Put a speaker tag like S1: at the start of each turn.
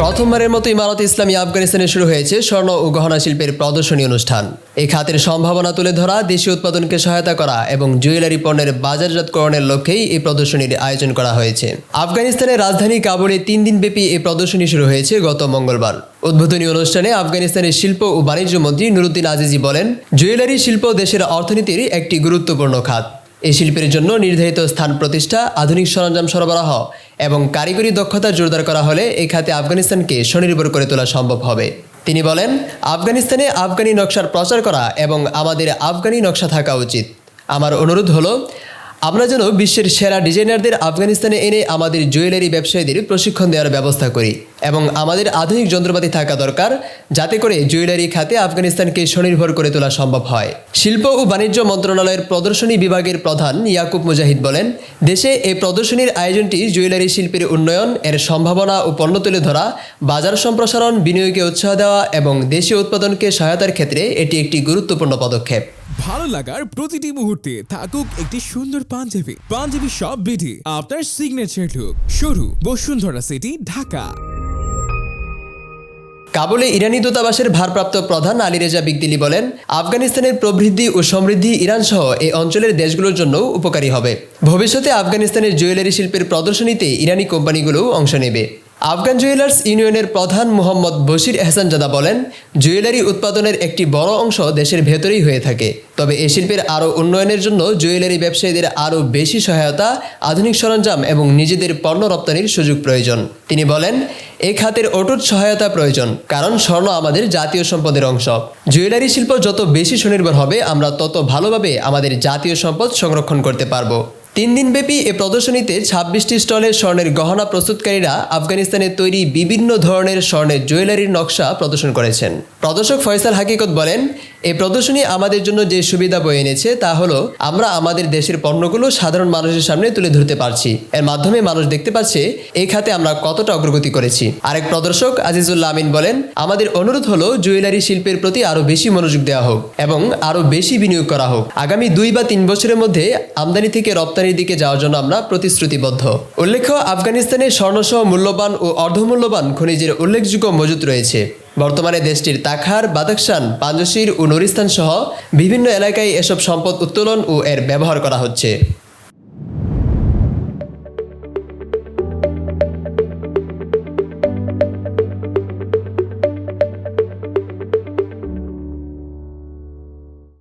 S1: প্রথমবারের মতো ইমারত ইসলামী আফগানিস্তানে শুরু হয়েছে স্বর্ণ ও গহনা শিল্পের প্রদর্শনী অনুষ্ঠান। এই খাতের সম্ভাবনা তুলে ধরা, দেশীয় উৎপাদনকে সহায়তা করা এবং জুয়েলারি পণ্যের বাজারজাতকরণের লক্ষ্যেই এই প্রদর্শনীর আয়োজন করা হয়েছে। আফগানিস্তানের রাজধানী কাবুলে 3 দিনব্যাপী এই প্রদর্শনী শুরু হয়েছে গত মঙ্গলবার। উদ্বোধনী অনুষ্ঠানে আফগানিস্তানের শিল্প ও বাণিজ্য মন্ত্রী নুরুদ্দিন আজিজি বলেন, জুয়েলারি শিল্প দেশের অর্থনীতির একটি গুরুত্বপূর্ণ খাত। এই শিল্পের জন্য নির্ধারিত স্থান প্রতিষ্ঠা, আধুনিক সরঞ্জাম সরবরাহ এবং কারিগরি দক্ষতা জোরদার করা হলে এই খাতে আফগানিস্তানকে স্বনির্ভর করে তোলা সম্ভব হবে। তিনি বলেন, আফগানিস্তানে আফগানি নকশার প্রচার করা এবং আমাদের আফগানি নকশা থাকা উচিত। আমার অনুরোধ হলো, আমরা যেন বিশ্বের সেরা ডিজাইনারদের আফগানিস্তানে এনে আমাদের জুয়েলারি ব্যবসায়ীদের প্রশিক্ষণ দেওয়ার ব্যবস্থা করি এবং আমাদের আধুনিক যন্ত্রপাতি থাকা দরকার, যাতে করে জুয়েলারি খাতে আফগানিস্তানকে স্বনির্ভর করে তোলা সম্ভব হয়। শিল্প ও বাণিজ্য মন্ত্রণালয়ের প্রদর্শনী বিভাগের প্রধান ইয়াকুব মুজাহিদ বলেন, দেশে এই প্রদর্শনীর আয়োজনটি জুয়েলারি শিল্পের উন্নয়ন, এর সম্ভাবনা ও পণ্য তুলে ধরা, বাজার সম্প্রসারণ, বিনিয়োগকে উৎসাহ দেওয়া এবং দেশীয় উৎপাদনকে সহায়তার ক্ষেত্রে এটি একটি গুরুত্বপূর্ণ পদক্ষেপ।
S2: ভালো লাগার প্রতিটি মুহূর্তে থাকুক একটি সুন্দর পাঞ্জাবি শপ বিডি, আপনার সিগনেচার লুক। শুরু বসুন্ধরা সিটি, ঢাকা।
S1: কাবুলে ইরানি দূতাবাসের ভারপ্রাপ্ত প্রধান আলী রেজা বিগদিলি বলেন, আফগানিস্তানের প্রবৃদ্ধি ও সমৃদ্ধি ইরান সহ এই অঞ্চলের দেশগুলোর জন্য উপকারী হবে। ভবিষ্যতে আফগানিস্তানের জুয়েলারি শিল্পের প্রদর্শনীতে ইরানি কোম্পানিগুলোও অংশ নেবে। আফগান জুয়েলার্স ইউনিয়নের প্রধান মোহাম্মদ বশির এহসান জাদা বলেন, জুয়েলারি উৎপাদনের একটি বড় অংশ দেশের ভেতরেই হয়ে থাকে। তবে এ শিল্পের আরও উন্নয়নের জন্য জুয়েলারি ব্যবসায়ীদের আরও বেশি সহায়তা, আধুনিক সরঞ্জাম এবং নিজেদের পণ্য রপ্তানির সুযোগ প্রয়োজন। তিনি বলেন, এই খাতের অটুট সহায়তা প্রয়োজন, কারণ স্বর্ণ আমাদের জাতীয় সম্পদের অংশ। জুয়েলারি শিল্প যত বেশি স্বনির্ভর হবে, আমরা তত ভালোভাবে আমাদের জাতীয় সম্পদ সংরক্ষণ করতে পারব। 3 দিনব্যাপী এ প্রদর্শনীতে 26টি স্টলে স্বর্ণের গহনা প্রস্তুতকারীরা আফগানিস্তানের তৈরি বিভিন্ন ধরনের স্বর্ণের জুয়েলারির নকশা প্রদর্শন করেছেন। প্রদর্শক ফয়সাল হাকিকত বলেন, এই প্রদর্শনী আমাদের জন্য যে সুবিধা বয়ে এনেছে তা হলো, আমরা আমাদের দেশের পণ্যগুলো সাধারণ মানুষের সামনে তুলে ধরতে পারছি। এর মাধ্যমে মানুষ দেখতে পাচ্ছে এই খাতে আমরা কতটা অগ্রগতি করেছি। আরেক প্রদর্শক আজিজুল্লাহ আমিন বলেন, আমাদের অনুরোধ হলো জুয়েলারি শিল্পের প্রতি আরও বেশি মনোযোগ দেওয়া হোক এবং আরও বেশি বিনিয়োগ করা হোক। আগামী 2 বা 3 বছরের মধ্যে আমদানি থেকে রপ্তানির দিকে যাওয়ার জন্য আমরা প্রতিশ্রুতিবদ্ধ। উল্লেখ্য, আফগানিস্তানে স্বর্ণসহ মূল্যবান ও অর্ধমূল্যবান খনিজের উল্লেখযোগ্য মজুত রয়েছে। বর্তমানে দেশটির তাখার, বাদাখশান, পাঞ্জশির ও নুরিস্তান সহ বিভিন্ন এলাকায় এসব সম্পদ উত্তোলন ও এর ব্যবহার করা হচ্ছে।